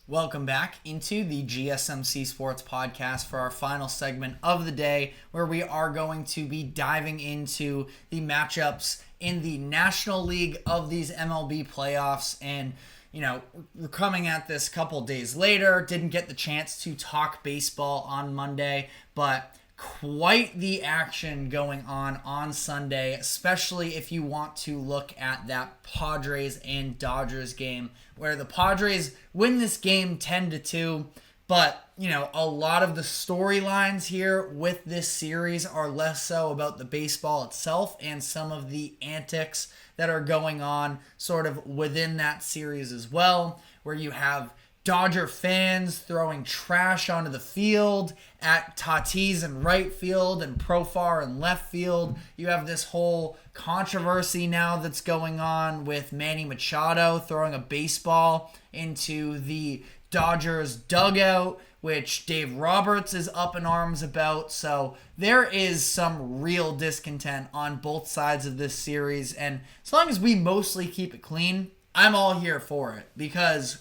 Welcome back into the GSMC Sports Podcast for our final segment of the day, where we are going to be diving into the matchups in the National League of these MLB playoffs. And, we're coming at this a couple days later. Didn't get the chance to talk baseball on Monday, but quite the action going on Sunday, especially if you want to look at that Padres and Dodgers game, where the Padres win this game 10-2, but a lot of the storylines here with this series are less so about the baseball itself and some of the antics that are going on sort of within that series as well, where you have Dodger fans throwing trash onto the field at Tatis in right field and Profar in left field. You have this whole controversy now that's going on with Manny Machado throwing a baseball into the Dodgers dugout, which Dave Roberts is up in arms about. So there is some real discontent on both sides of this series. And as long as we mostly keep it clean, I'm all here for it, because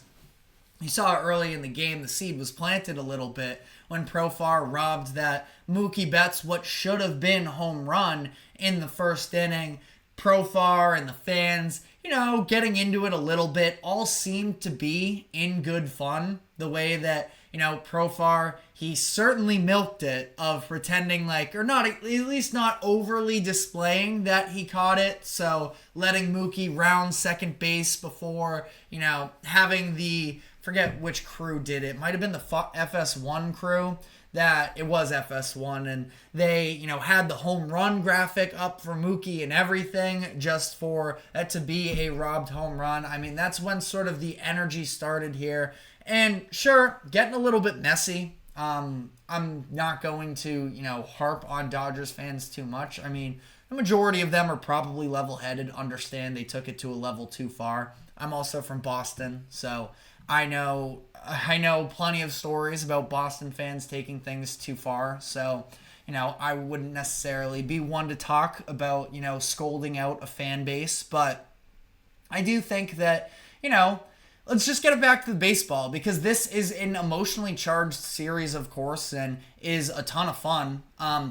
you saw early in the game, the seed was planted a little bit when Profar robbed that Mookie Betts what should have been home run in the first inning. Profar and the fans, getting into it a little bit, all seemed to be in good fun. The way that, Profar, he certainly milked it of pretending like, or not, at least not overly displaying that he caught it. So letting Mookie round second base before, having the, forget which crew did it. Might have been the FS1 crew. That it was FS1, and they, had the home run graphic up for Mookie and everything just for that to be a robbed home run. I mean, that's when sort of the energy started here. And sure, getting a little bit messy. I'm not going to, harp on Dodgers fans too much. I mean, the majority of them are probably level-headed, understand they took it to a level too far. I'm also from Boston, so I know plenty of stories about Boston fans taking things too far. So, I wouldn't necessarily be one to talk about, scolding out a fan base. But I do think that, let's just get it back to the baseball, because this is an emotionally charged series, of course, and is a ton of fun.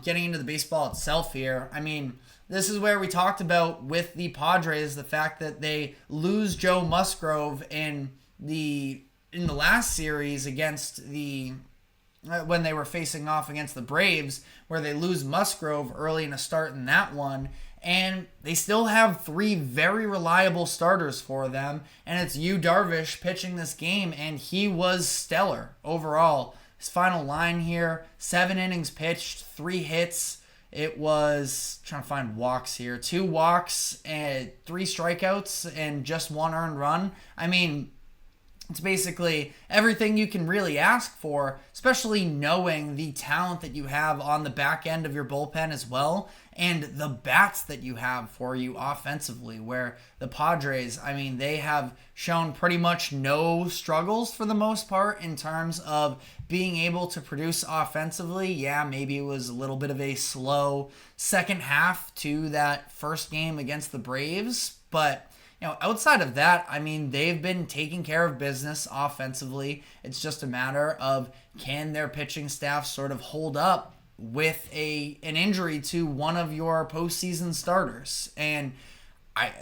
Getting into the baseball itself here, I mean, this is where we talked about with the Padres, the fact that they lose Joe Musgrove in the last series against when they were facing off against the Braves, where they lose Musgrove early in a start in that one, and they still have three very reliable starters for them, and it's Yu Darvish pitching this game, and he was stellar overall. His final line here, 7 innings pitched, 3 hits. It was, trying to find walks here, 2 walks and 3 strikeouts and just 1 earned run. I mean, it's basically everything you can really ask for, especially knowing the talent that you have on the back end of your bullpen as well, and the bats that you have for you offensively, where the Padres, I mean, they have shown pretty much no struggles for the most part in terms of being able to produce offensively. Yeah, maybe it was a little bit of a slow second half to that first game against the Braves, but outside of that, I mean, they've been taking care of business offensively. It's just a matter of, can their pitching staff sort of hold up with an injury to one of your postseason starters? And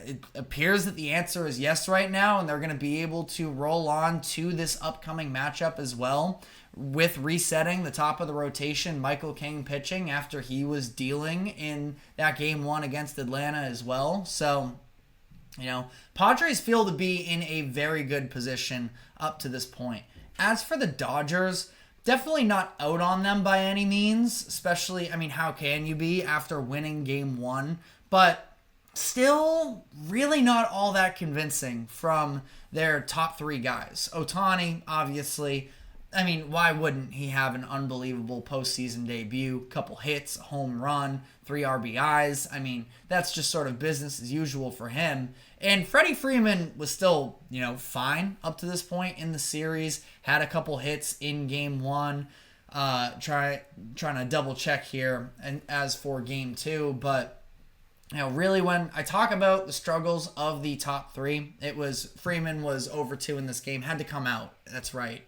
it appears that the answer is yes right now, and they're going to be able to roll on to this upcoming matchup as well, with resetting the top of the rotation, Michael King pitching after he was dealing in that game 1 against Atlanta as well. So, Padres feel to be in a very good position up to this point. As for the Dodgers, definitely not out on them by any means, especially, I mean, how can you be after winning game 1? But still really not all that convincing from their top 3 guys. Ohtani, obviously, I mean, why wouldn't he have an unbelievable postseason debut? Couple hits, a home run, 3 RBIs. I mean, that's just sort of business as usual for him. And Freddie Freeman was still, fine up to this point in the series. Had a couple hits in game 1. Trying to double check here and as for game 2, but Really when I talk about the struggles of the top three, it was Freeman was over 2 in this game, had to come out. That's right.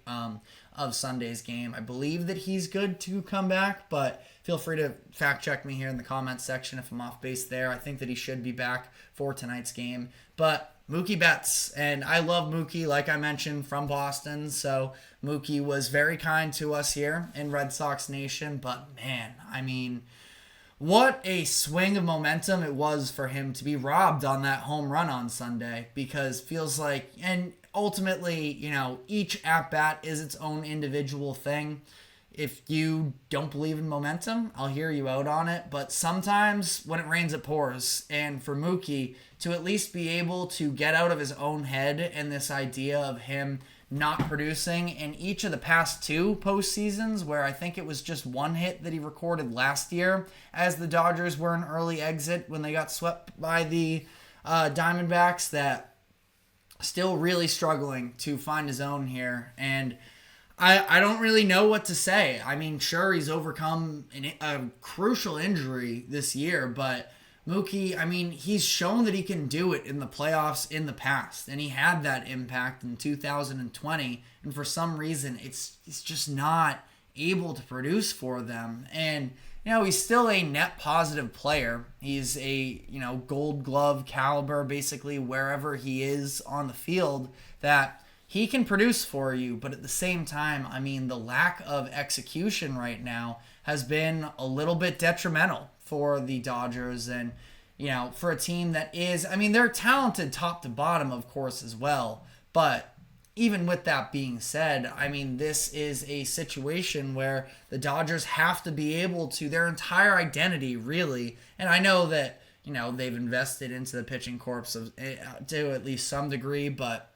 Of Sunday's game. I believe that he's good to come back, but feel free to fact check me here in the comments section if I'm off base there. I think that he should be back for tonight's game. But Mookie Betts, and I love Mookie, like I mentioned, from Boston. So Mookie was very kind to us here in Red Sox Nation. But man, I mean, what a swing of momentum it was for him to be robbed on that home run on Sunday, because feels like, and ultimately, each at-bat is its own individual thing. If you don't believe in momentum, I'll hear you out on it, but sometimes when it rains, it pours, and for Mookie to at least be able to get out of his own head and this idea of him not producing in each of the past 2 postseasons, where I think it was just 1 hit that he recorded last year as the Dodgers were an early exit when they got swept by the Diamondbacks, that still really struggling to find his own here. And I don't really know what to say. I mean, sure, he's overcome a crucial injury this year, but Mookie, I mean, he's shown that he can do it in the playoffs in the past, and he had that impact in 2020, and for some reason, he's just not able to produce for them. And, he's still a net positive player. He's a, Gold Glove caliber, basically, wherever he is on the field, that he can produce for you, but at the same time, I mean, the lack of execution right now has been a little bit detrimental for the Dodgers. And, for a team that is, I mean, they're talented top to bottom, of course, as well. But even with that being said, I mean, this is a situation where the Dodgers have to be able to, their entire identity, really, and I know that, they've invested into the pitching corps to at least some degree, but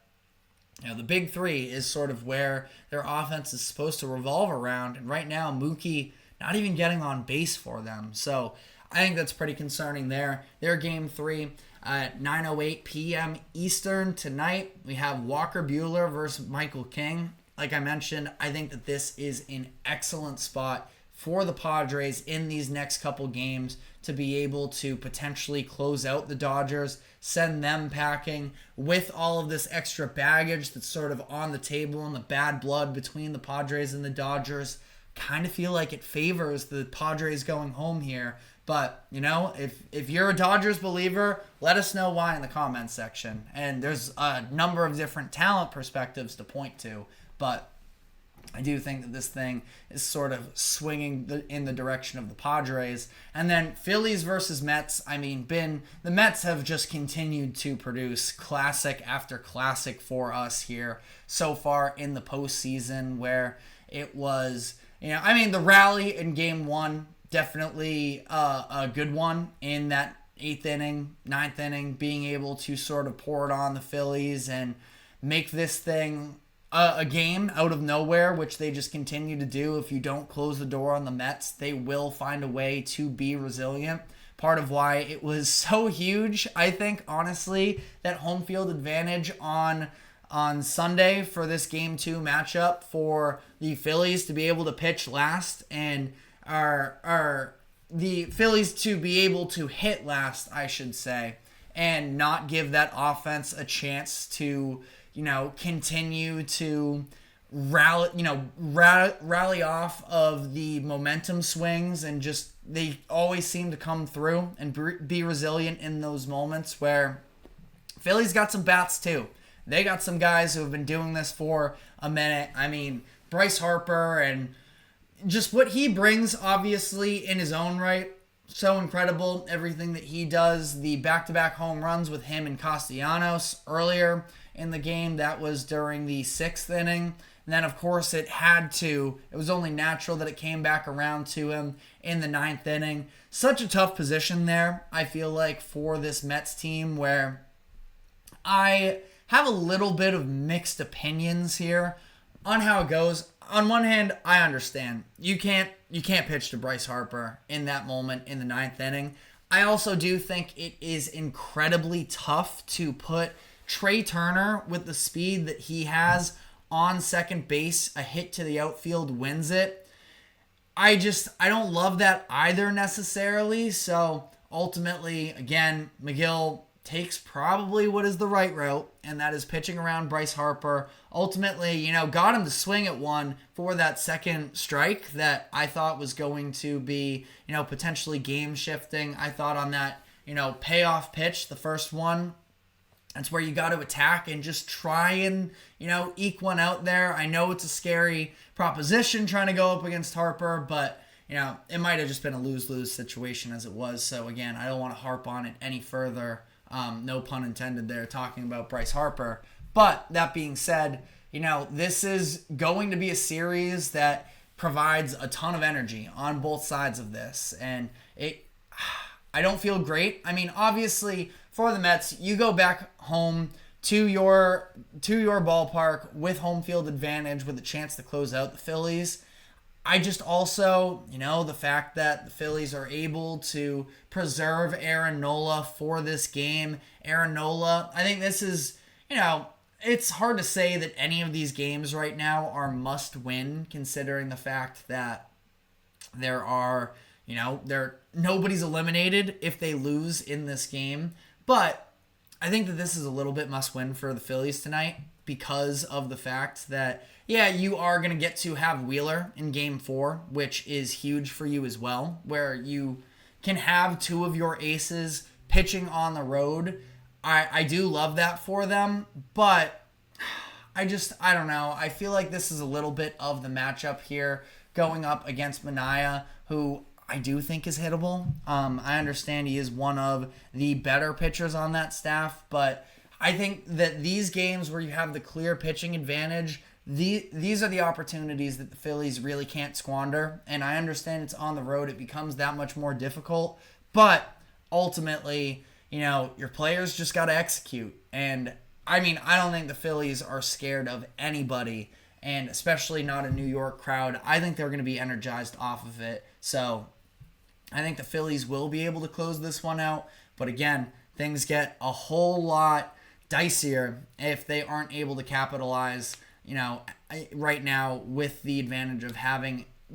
the big three is sort of where their offense is supposed to revolve around. And right now, Mookie not even getting on base for them. So I think that's pretty concerning there. Their game 3 at 9:08 p.m. Eastern tonight. We have Walker Buehler versus Michael King. Like I mentioned, I think that this is an excellent spot for the Padres in these next couple games to be able to potentially close out the Dodgers, send them packing with all of this extra baggage that's sort of on the table and the bad blood between the Padres and the Dodgers. Kind of feel like it favors the Padres going home here. But, if you're a Dodgers believer, let us know why in the comments section. And there's a number of different talent perspectives to point to, but I do think that this thing is sort of swinging in the direction of the Padres. And then Phillies versus Mets. I mean, the Mets have just continued to produce classic after classic for us here so far in the postseason, where it was, the rally in game 1, definitely a good one in that 8th inning, 9th inning, being able to sort of pour it on the Phillies and make this thing a game out of nowhere, which they just continue to do. If you don't close the door on the Mets, they will find a way to be resilient. Part of why it was so huge, I think, honestly, that home field advantage on Sunday for this Game 2 matchup for the Phillies to be able to pitch last and the Phillies to be able to hit last, I should say, and not give that offense a chance to continue to rally off of the momentum swings, and just they always seem to come through and be resilient in those moments where Philly's got some bats too. They got some guys who have been doing this for a minute. I mean, Bryce Harper and just what he brings, obviously, in his own right, so incredible. Everything that he does, the back-to-back home runs with him and Castellanos earlier in the game. That was during the 6th inning. And then, of course, it was only natural that it came back around to him in the 9th inning. Such a tough position there, I feel like, for this Mets team, where I have a little bit of mixed opinions here on how it goes. On one hand, I understand. You can't pitch to Bryce Harper in that moment in the 9th inning. I also do think it is incredibly tough to put Trey Turner, with the speed that he has on second base, a hit to the outfield wins it. I don't love that either necessarily. So ultimately, again, McGill takes probably what is the right route, and that is pitching around Bryce Harper. Ultimately, got him to swing at one for that second strike that I thought was going to be, potentially game shifting. I thought on that, payoff pitch, the first one, that's where you got to attack and just try and, eke one out there. I know it's a scary proposition trying to go up against Harper, but, it might have just been a lose-lose situation as it was. So, again, I don't want to harp on it any further. No pun intended there, talking about Bryce Harper. But that being said, this is going to be a series that provides a ton of energy on both sides of this. And I don't feel great. I mean, obviously, for the Mets, you go back home to your ballpark with home field advantage with a chance to close out the Phillies. I just also, the fact that the Phillies are able to preserve Aaron Nola for this game. Aaron Nola, I think this is, it's hard to say that any of these games right now are must win, considering the fact that there are, nobody's eliminated if they lose in this game. But I think that this is a little bit must win for the Phillies tonight because of the fact that, you are going to get to have Wheeler in Game 4, which is huge for you as well, where you can have two of your aces pitching on the road. I do love that for them, but I don't know. I feel like this is a little bit of the matchup here going up against Manaea, who I do think is hittable. I understand he is one of the better pitchers on that staff, but I think that these games where you have the clear pitching advantage, these are the opportunities that the Phillies really can't squander. And I understand it's on the road. It becomes that much more difficult. But ultimately, your players just got to execute. And I mean, I don't think the Phillies are scared of anybody, and especially not a New York crowd. I think they're going to be energized off of it. So I think the Phillies will be able to close this one out. But again, things get a whole lot dicier if they aren't able to capitalize, right now with the advantage of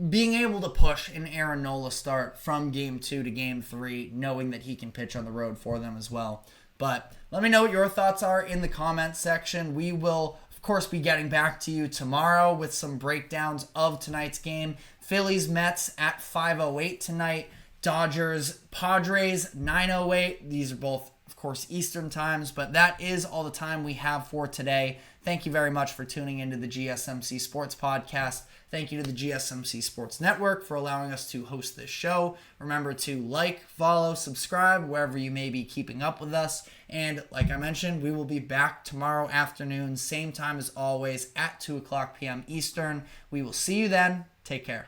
being able to push an Aaron Nola start from Game 2 to Game 3, knowing that he can pitch on the road for them as well. But let me know what your thoughts are in the comments section. We will, of course, be getting back to you tomorrow with some breakdowns of tonight's game. Phillies Mets at 5:08 tonight. Dodgers Padres 9:08. These are both, of course, Eastern times, but that is all the time we have for today. Thank you very much for tuning into the GSMC Sports Podcast. Thank you to the GSMC Sports Network for allowing us to host this show. Remember to like, follow, subscribe, wherever you may be keeping up with us. And like I mentioned, we will be back tomorrow afternoon, same time as always, at 2 o'clock p.m. Eastern. We will see you then. Take care.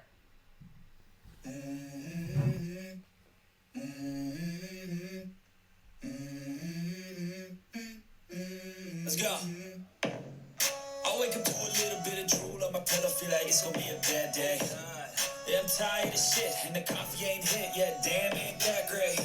Let's go. I wake up to a little bit of drool on my pillow, feel like it's gonna be a bad day. Yeah, I'm tired of shit, and the coffee ain't hit yet, damn, ain't that great.